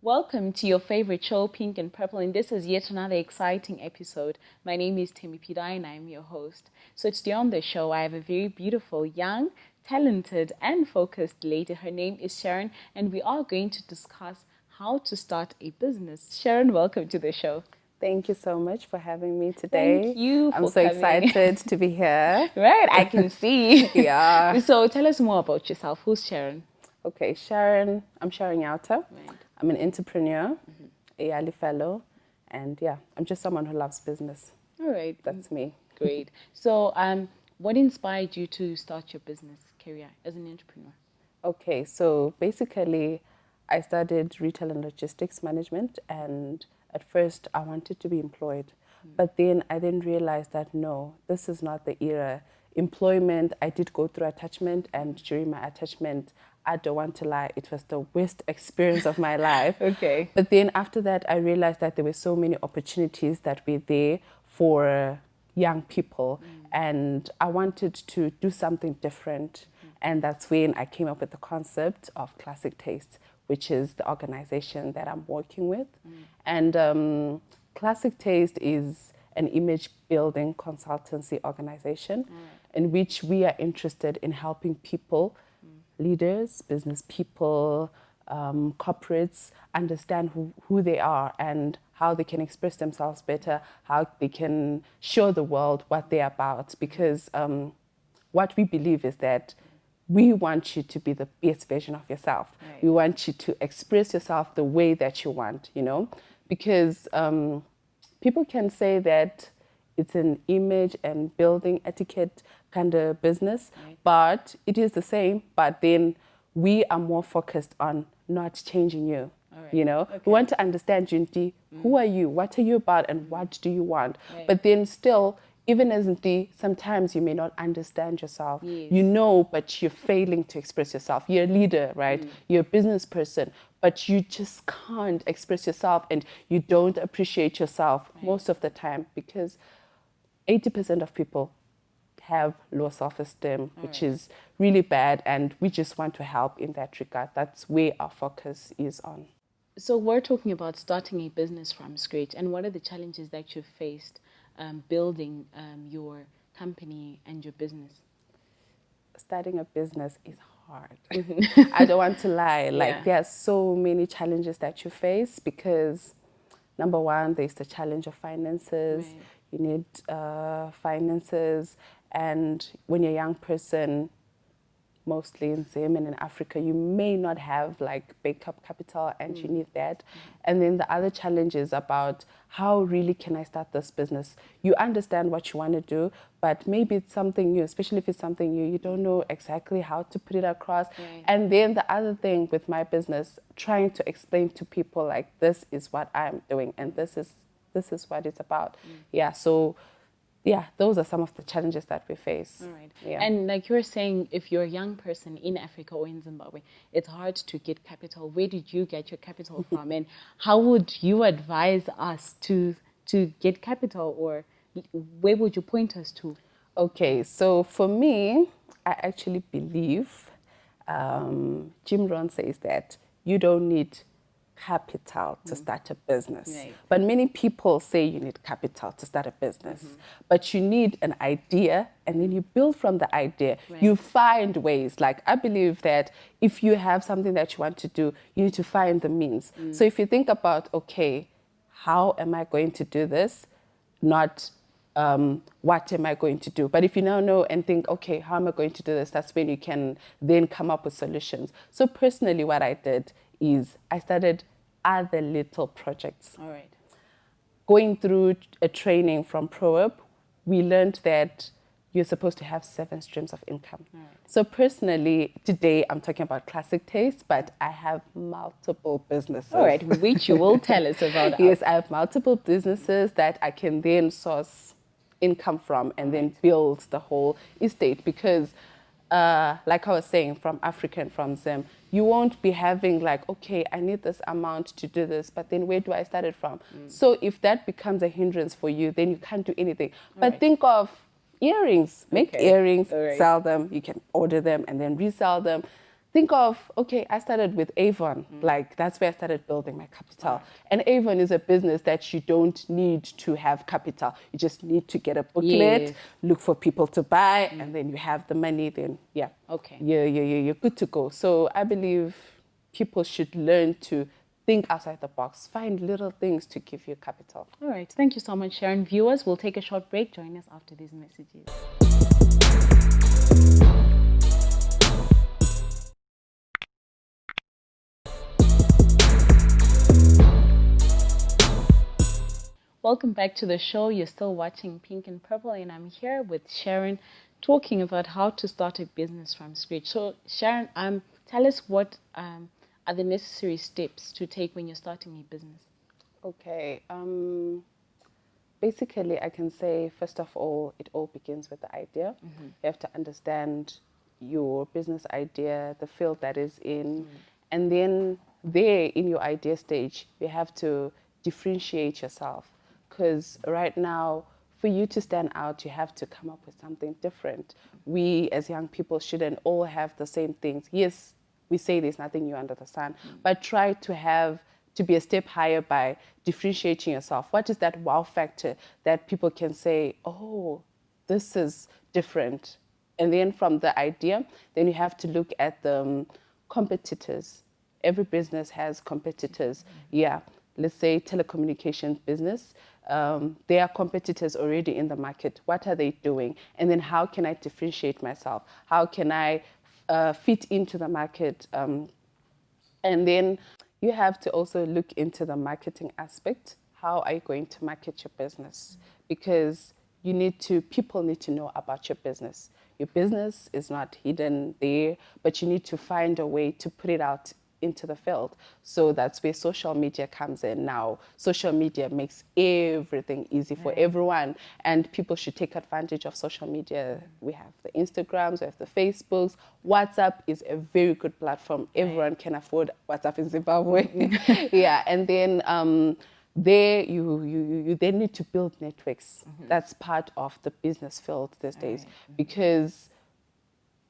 Welcome to your favorite show, Pink and Purple, and this is yet another exciting episode. My name is TIMECODE and I'm your host. So today on the show, I have a very beautiful, young, talented and focused lady. Her name is Sharon, and we are going to discuss how to start a business. Sharon, welcome to the show. Thank you so much for having me today. Thank you for I'm so excited to be here. Right, I can see. Yeah. So tell us more about yourself. Who's Sharon? Okay, Sharon. I'm Sharon Nyauta. Right. I'm an entrepreneur, a Yali fellow, and yeah, I'm just someone who loves business. All right. That's me. Great. So what inspired you to start your business career as an entrepreneur? Okay, so basically, I studied retail and logistics management, and at first I wanted to be employed, but then I didn't realize that no, this is not the era. Employment, I did go through attachment, and during my attachment, I don't want to lie, it was the worst experience of my life. Okay. But then after that, I realized that there were so many opportunities that were there for young people, and I wanted to do something different. And that's when I came up with the concept of Classic Taste, which is the organization that I'm working with. And Classic Taste is an image building consultancy organization in which we are interested in helping people, leaders, business people, corporates understand who they are and how they can express themselves better, how they can show the world what they're about. Because what we believe is that we want you to be the best version of yourself. Right. We want you to express yourself the way that you want, you know, because people can say that it's an image and building etiquette kind of business, right, but it is the same, but then we are more focused on not changing you. Right. You know, okay. We want to understand, Junti, who are you, what are you about, and what do you want? Right. But then still, even as Nti, sometimes you may not understand yourself. Yes. You know, but you're failing to express yourself. You're a leader, right? You're a business person, but you just can't express yourself and you don't appreciate yourself most of the time, because 80% of people have low self-esteem, which is really bad, and we just want to help in that regard. That's where our focus is on. So we're talking about starting a business from scratch, and what are the challenges that you've faced building your company and your business? Starting a business is hard. I don't want to lie. Like, there are so many challenges that you face because, number one, there's the challenge of finances. Right. You need finances. And when you're a young person, mostly in Zim and in Africa, you may not have like backup capital, and you need that. And then the other challenge is about how really can I start this business? You understand what you want to do, but maybe it's something new, especially if it's something new, you don't know exactly how to put it across. Right. And then the other thing with my business, trying to explain to people like, this is what I'm doing and this is what it's about. Yeah, so yeah, those are some of the challenges that we face. All right. Yeah. And like you were saying, if you're a young person in Africa or in Zimbabwe, it's hard to get capital. Where did you get your capital from? And how would you advise us to get capital, or where would you point us to? Okay, so for me, I actually believe Jim Rohn says that you don't need capital to start a business. Right. But many people say you need capital to start a business. But you need an idea, and then you build from the idea. Right. You find ways. Like, I believe that if you have something that you want to do, you need to find the means. So if you think about, okay, how am I going to do this? Not what am I going to do? But if you now know and think, okay, how am I going to do this? That's when you can then come up with solutions. So personally, what I did is I started other little projects. All right. Going through a training from ProUp, we learned that you're supposed to have 7 streams of income. Right. So personally, today I'm talking about Classic Taste, but I have multiple businesses. All right, which you will tell us about. Yes, I have multiple businesses that I can then source income from and then build the whole estate, because like I was saying, from Africa and from Zim, you won't be having like, okay, I need this amount to do this, but then where do I start it from? So if that becomes a hindrance for you, then you can't do anything. But think of earrings. Make earrings, sell them, you can order them and then resell them. think of, okay, I started with Avon. Like, that's where I started building my capital. And Avon is a business that you don't need to have capital. You just need to get a booklet, look for people to buy, and then you have the money, then, Okay. You're good to go. So I believe people should learn to think outside the box, find little things to give you capital. All right. Thank you so much, Sharon. Viewers, we'll take a short break. Join us after these messages. Welcome back to the show. You're still watching Pink and Purple, and I'm here with Sharon talking about how to start a business from scratch. So, Sharon, tell us what are the necessary steps to take when you're starting a business? Okay. Basically, I can say, first of all, it all begins with the idea. You have to understand your business idea, the field that is in, and then there in your idea stage, you have to differentiate yourself. Because right now, for you to stand out, you have to come up with something different. We, as young people, shouldn't all have the same things. Yes, we say there's nothing new under the sun, but try to be a step higher by differentiating yourself. What is that wow factor that people can say, oh, this is different? And then from the idea, then you have to look at the competitors. Every business has competitors. Let's say telecommunications business. There are competitors already in the market. What are they doing? And then how can I differentiate myself? How can I fit into the market? And then you have to also look into the marketing aspect. How are you going to market your business? Because people need to know about your business. Your business is not hidden there, but you need to find a way to put it out into the field. So that's where social media comes in now. Social media makes everything easy for everyone, and people should take advantage of social media. We have the Instagrams, we have the Facebooks. WhatsApp is a very good platform. Everyone can afford WhatsApp in Zimbabwe. And then there you then need to build networks. That's part of the business field these days, because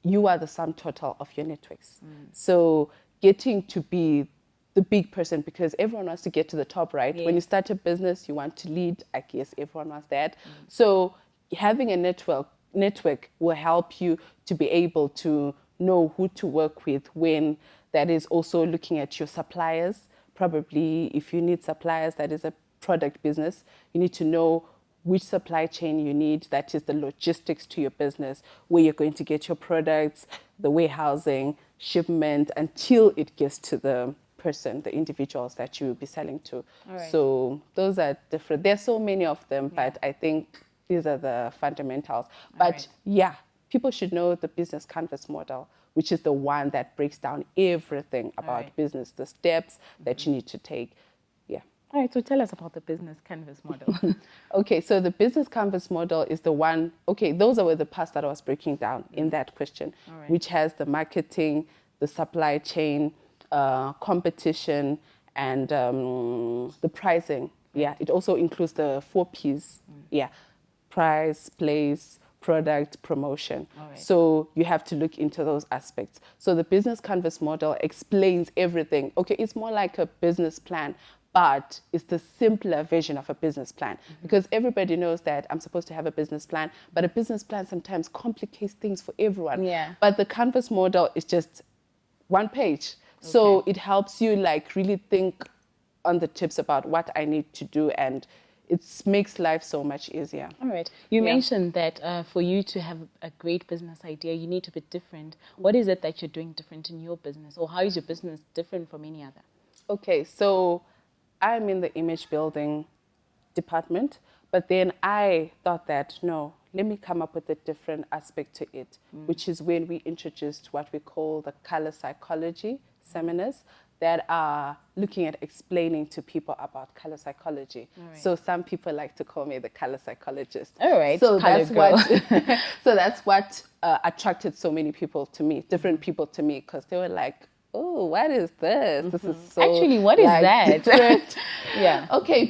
you are the sum total of your networks. So getting to be the big person, because everyone wants to get to the top, right? When you start a business, you want to lead. I guess everyone wants that. So having a network will help you to be able to know who to work with, when that is also looking at your suppliers. Probably if you need suppliers, that is a product business, you need to know which supply chain you need, that is the logistics to your business, where you're going to get your products, the warehousing, shipment, until it gets to the person, the individuals that you will be selling to. So those are different. There's so many of them, but I think these are the fundamentals. But people should know the business canvas model, which is the one that breaks down everything about business, the steps that you need to take. All right, so tell us about the business canvas model. Okay, so the business canvas model is the one, those are the parts that I was breaking down in that question, which has the marketing, the supply chain, competition, and the pricing. It also includes the 4 Ps. Price, place, product, promotion. So you have to look into those aspects. So the business canvas model explains everything. It's more like a business plan, but it's the simpler version of a business plan, because everybody knows that I'm supposed to have a business plan, but a business plan sometimes complicates things for everyone. But the canvas model is just 1 page. So it helps you really think on the tips about what I need to do, and it makes life so much easier. All right. You mentioned that for you to have a great business idea, you need to be different. What is it that you're doing different in your business, or how is your business different from any other? So I'm in the image building department, but then I thought that, no, let me come up with a different aspect to it, which is when we introduced what we call the color psychology seminars that are looking at explaining to people about color psychology. So some people like to call me the color psychologist. So that's what attracted so many people to me, different people to me, because they were like, oh, what is this? This is so actually, what is that?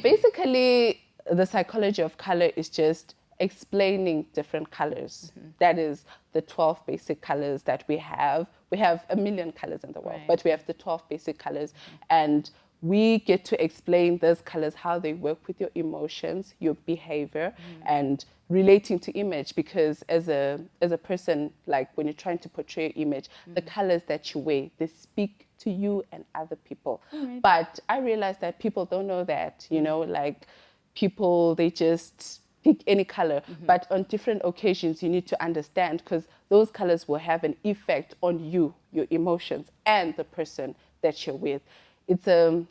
Basically, the psychology of color is just explaining different colors. That is the 12 basic colors that we have. We have a million colors in the world, but we have the 12 basic colors. And we get to explain those colors, how they work with your emotions, your behavior, and relating to image. Because as a person, like when you're trying to portray your image, the colors that you wear, they speak to you and other people. But I realized that people don't know that, you know, like people, they just pick any color. But on different occasions, you need to understand, because those colors will have an effect on you, your emotions, and the person that you're with. It's a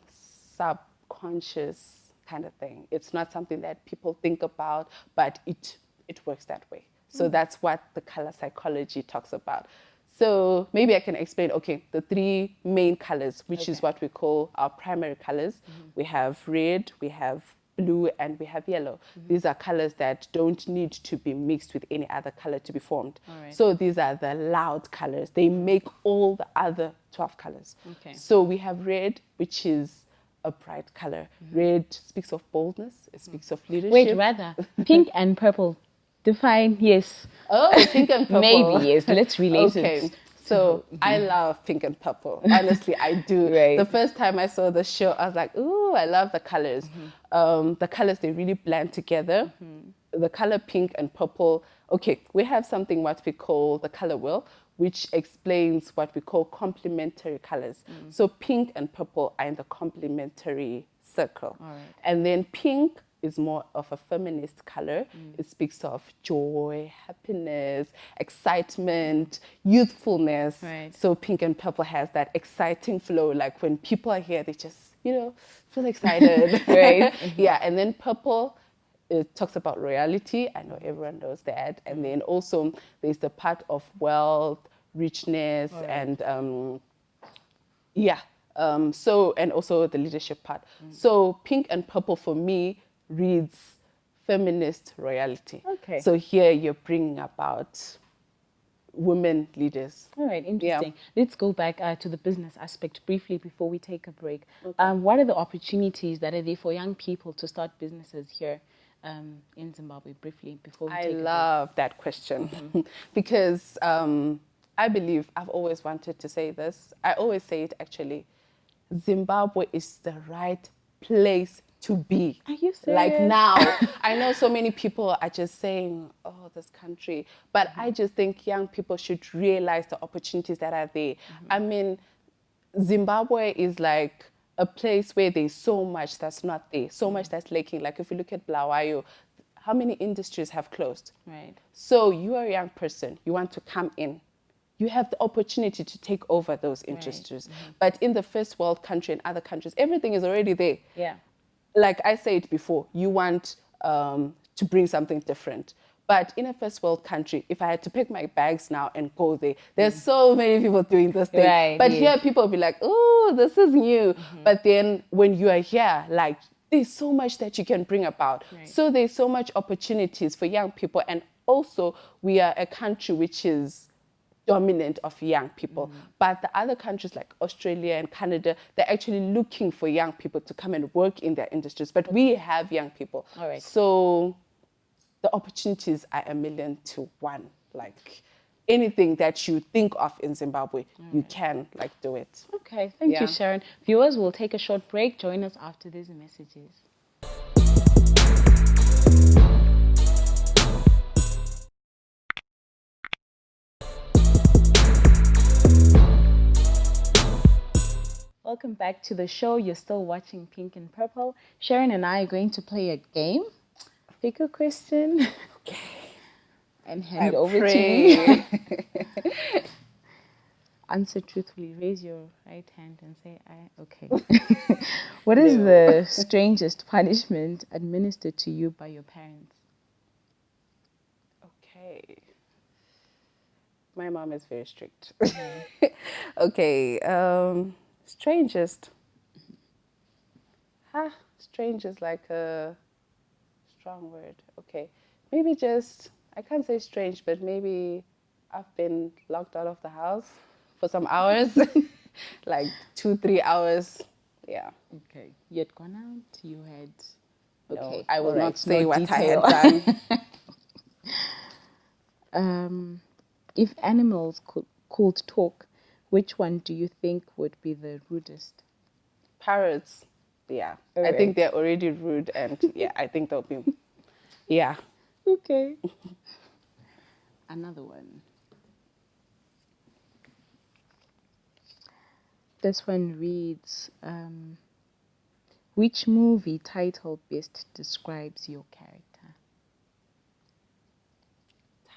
subconscious kind of thing. It's not something that people think about, but it works that way. So that's what the color psychology talks about. So maybe I can explain, okay, the 3 main colors, which is what we call our primary colors. We have red, we have blue, and we have yellow. These are colors that don't need to be mixed with any other color to be formed. So these are the loud colors. They make all the other 12 colors. So we have red, which is a bright color. Red speaks of boldness. It speaks of leadership. Wait, rather, pink and purple. Define, yes. Oh, pink and purple. Maybe, yes. Let's relate it. So I love pink and purple. Honestly, I do. The first time I saw the show, I was like, ooh, I love the colors. The colors, they really blend together. The color pink and purple. Okay, we have something what we call the color wheel, which explains what we call complementary colors. So pink and purple are in the complementary circle. And then pink is more of a feminist color. It speaks of joy, happiness, excitement, youthfulness. So pink and purple has that exciting flow. Like when people are here, they just, you know, feel excited. Yeah, and then purple, it talks about royalty. I know everyone knows that. And then also there's the part of wealth, richness, and so, and also the leadership part. So pink and purple for me reads feminist royalty. So here you're bringing about women leaders. All right, interesting. Let's go back to the business aspect briefly before we take a break. What are the opportunities that are there for young people to start businesses here in Zimbabwe, briefly, before we take a break? I love that question because I believe, I've always wanted to say this. I always say it actually. Zimbabwe is the right place to be. Are you serious? Like now. I know so many people are just saying, oh, this country. But I just think young people should realize the opportunities that are there. I mean, Zimbabwe is like a place where there's so much that's not there, so much that's lacking. Like if you look at Bulawayo, how many industries have closed? So you are a young person, you want to come in. You have the opportunity to take over those industries. But in the first world country and other countries, everything is already there. Like I said before, you want to bring something different. But in a first world country, if I had to pick my bags now and go there, there's so many people doing this thing. But here people will be like, oh, this is new. But then when you are here, like there's so much that you can bring about. So there's so much opportunities for young people. And also we are a country which is dominant of young people. But the other countries like Australia and Canada, they're actually looking for young people to come and work in their industries. But we have young people. So the opportunities are 1,000,000 to 1. Like anything that you think of in Zimbabwe, you can like do it. Okay, thank you, Sharon. Viewers, we'll take a short break. Join us after these messages. Welcome back to the show. You're still watching Pink and Purple. Sharon and I are going to play a game. Pick a question. And hand it over to me. Answer truthfully. Raise your right hand and say I. Okay. What is the strangest punishment administered to you by your parents? Okay. My mom is very strict. Okay. Strangest. Strange is like a strong word. Okay. Maybe just, I can't say strange, but maybe I've been locked out of the house for some hours. Like 2-3 hours. Yeah. Okay. You had gone out, you had... Okay. No, I will not say what I had done. If animals could talk, which one do you think would be the rudest? Parrots. Yeah. All I right. think they're already rude, and yeah, I think they'll be. Yeah. Okay. Another one. This one reads, which movie title best describes your character?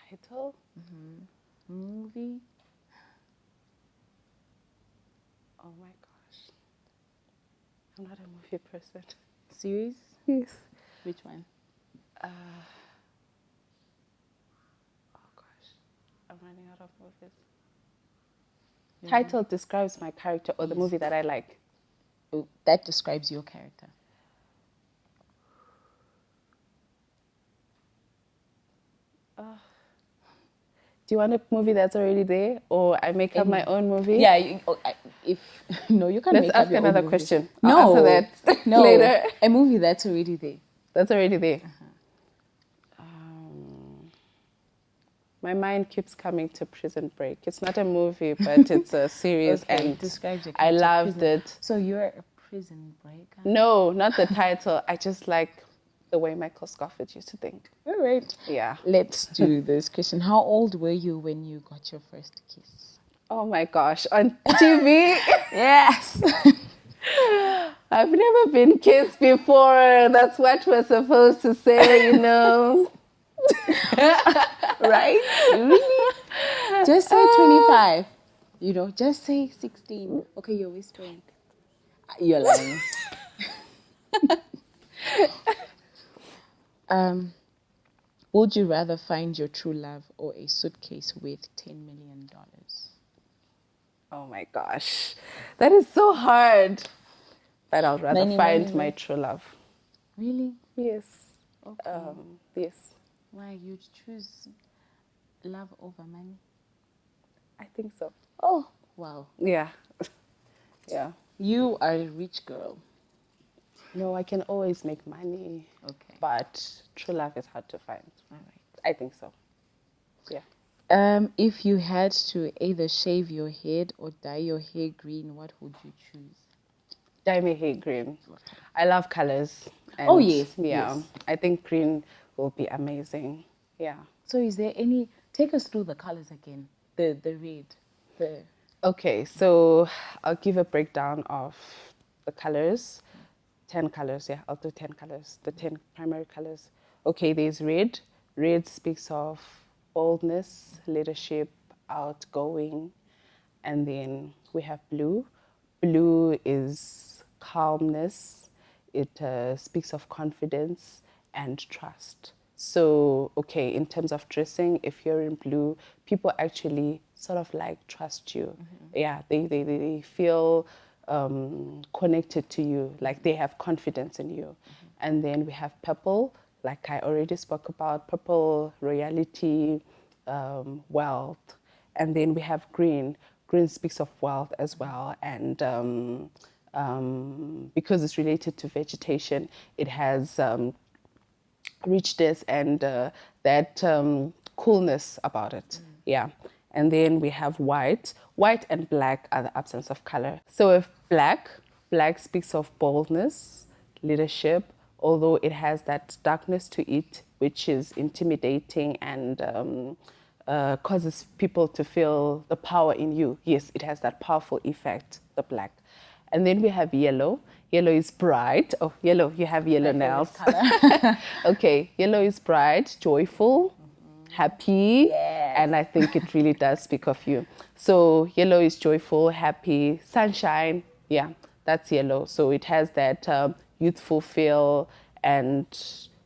Title? Movie? Oh my gosh. I'm not a movie person. Series? Yes. Which one? Oh gosh. I'm running out of movies. Title describes my character or the movie that I like. Oh, that describes your character. Do you want a movie that's already there, or I make up my own movie? Yeah, if no, you can't Let's make up ask your own another movie. question. No, I'll answer that no, later. a movie that's already there. That's already there. My mind keeps coming to Prison Break. It's not a movie, but it's a series, Okay, and describes your I character, loved prison. it. So you're a prison breaker. No, not the title. I just like the way Michael Scofield used to think. All right. Yeah. Let's do this question. How old were you when you got your first kiss? Oh my gosh, on TV? Yes. I've never been kissed before. That's what we're supposed to say, you know. Right? Really? Just say 25. You know, just say 16. Okay, you're whispering. You're lying. Would you rather find your true love or a suitcase worth $10 million? Oh my gosh, that is so hard. But I'll rather find my money. true love. Really? Yes. Okay. Yes. Why you'd choose love over money? I think so. Oh, wow. Yeah. Yeah. You are a rich girl. No, I can always make money. Okay. But true love is hard to find. All right. I think so. Yeah. If you had to either shave your head or dye your hair green, what would you choose? Dye my hair green. I love colors. And Oh, yes. Yeah. Yes. I think green will be amazing. Yeah. So is there any, take us through the colors again. The red, the... Okay, so I'll give a breakdown of the colors. 10 colors, yeah, I'll do 10 colors, the 10 primary colors. Okay, there's red. Red speaks of boldness, leadership, outgoing. And then we have blue. Blue is calmness. It speaks of confidence and trust. So, okay, in terms of dressing, if you're in blue, people actually sort of like trust you. Yeah, they feel connected to you, like they have confidence in you. And then we have purple, like I already spoke about, purple, royalty, wealth. And then we have green. Green speaks of wealth as well. And because it's related to vegetation, it has richness and that coolness about it. Yeah. And then we have white. White and black are the absence of color. So if black speaks of boldness, leadership, although it has that darkness to it, which is intimidating and causes people to feel the power in you. Yes, it has that powerful effect, the black. And then we have yellow. Yellow is bright. Oh, yellow, you have yellow nails. Okay, yellow is bright, joyful, happy, Yes. and I think it really does speak of you. So yellow is joyful, happy, sunshine. Yeah, that's yellow. So it has that youthful feel, and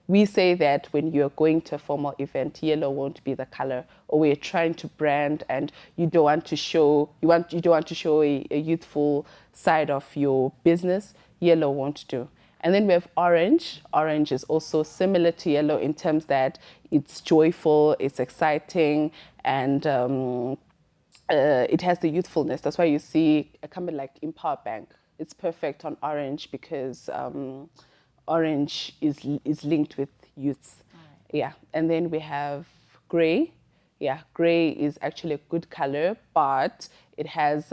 we say that when you're going to a formal event, yellow won't be the color, or we're trying to brand and you don't want to show a youthful side of your business, yellow won't do. And then we have orange. Orange is also similar to yellow in terms that it's joyful, it's exciting, and it has the youthfulness. That's why you see a company like Empower Bank. It's perfect on orange because orange is linked with youths. Yeah, and then we have gray. Yeah, gray is actually a good color, but it has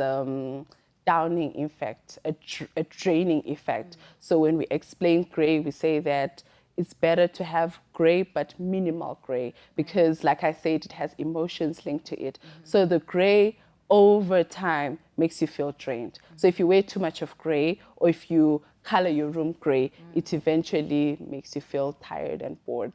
downing effect, a draining effect. So when we explain gray, we say that it's better to have gray but minimal gray because, like I said, it has emotions linked to it. So the gray over time makes you feel drained. So if you wear too much of gray or if you color your room gray, it eventually makes you feel tired and bored.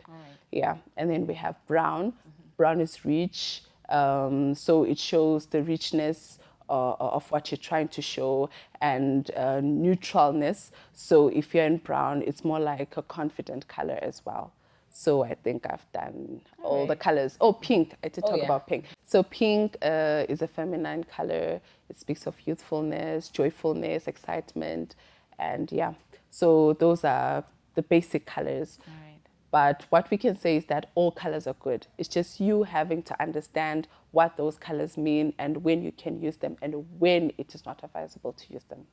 Yeah, and then we have brown. Brown is rich, so it shows the richness of what you're trying to show and neutralness. So if you're in brown, it's more like a confident color as well. So I think I've done all the colors. Oh, pink. I did talk about pink. So pink is a feminine color. It speaks of youthfulness, joyfulness, excitement. And yeah, so those are the basic colors. But what we can say is that all colors are good. It's just you having to understand what those colors mean and when you can use them and when it is not advisable to use them.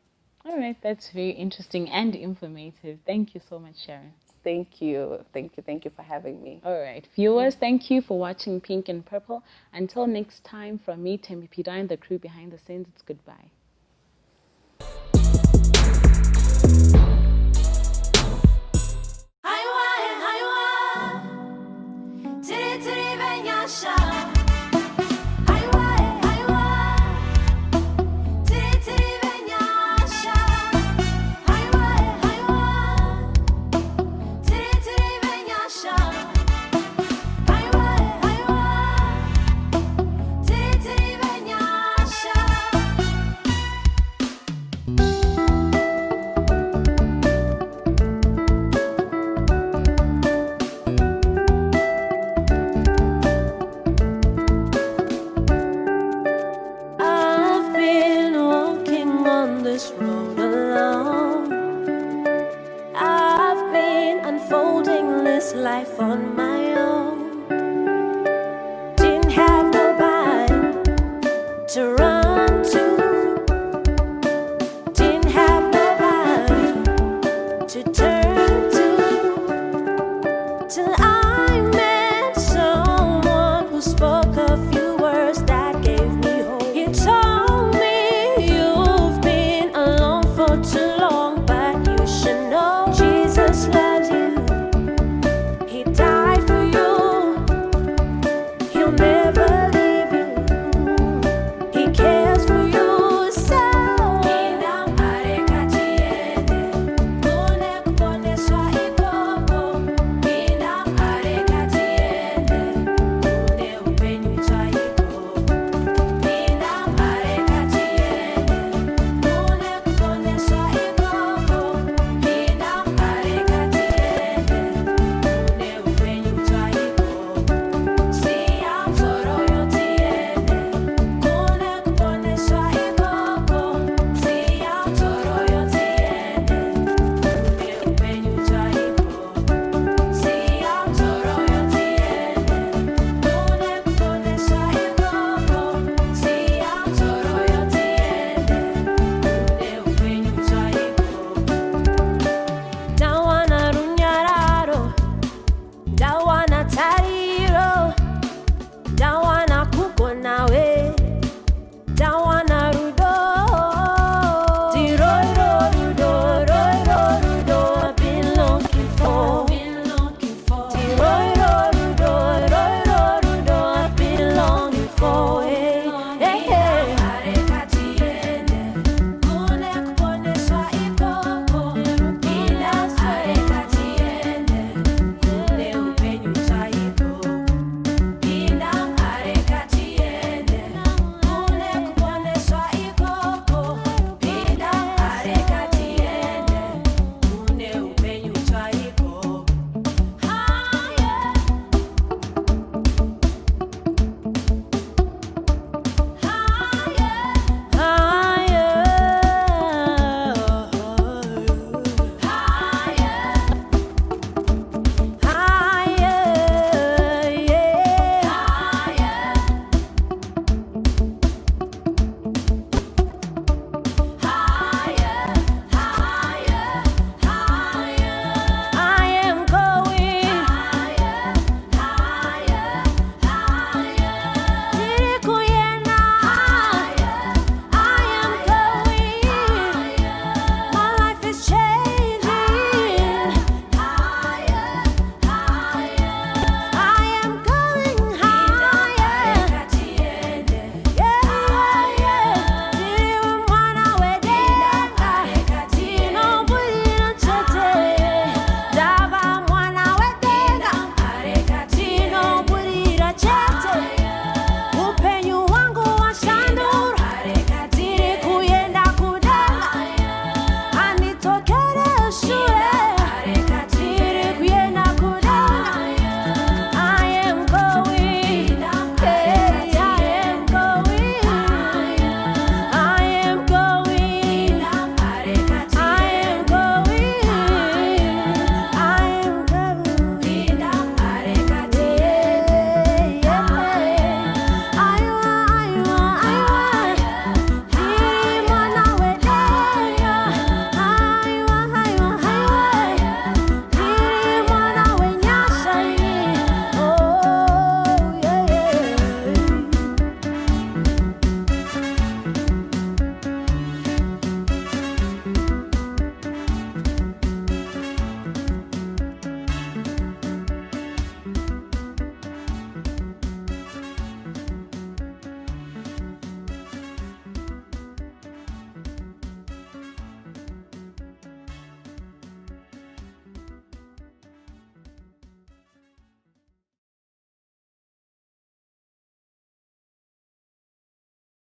All right, that's very interesting and informative. Thank you so much, Sharon. Thank you. Thank you. Thank you for having me. All right, viewers, thank you for watching Pink and Purple. Until next time, from me, TIMECODE, and the crew behind the scenes, it's goodbye. Life on my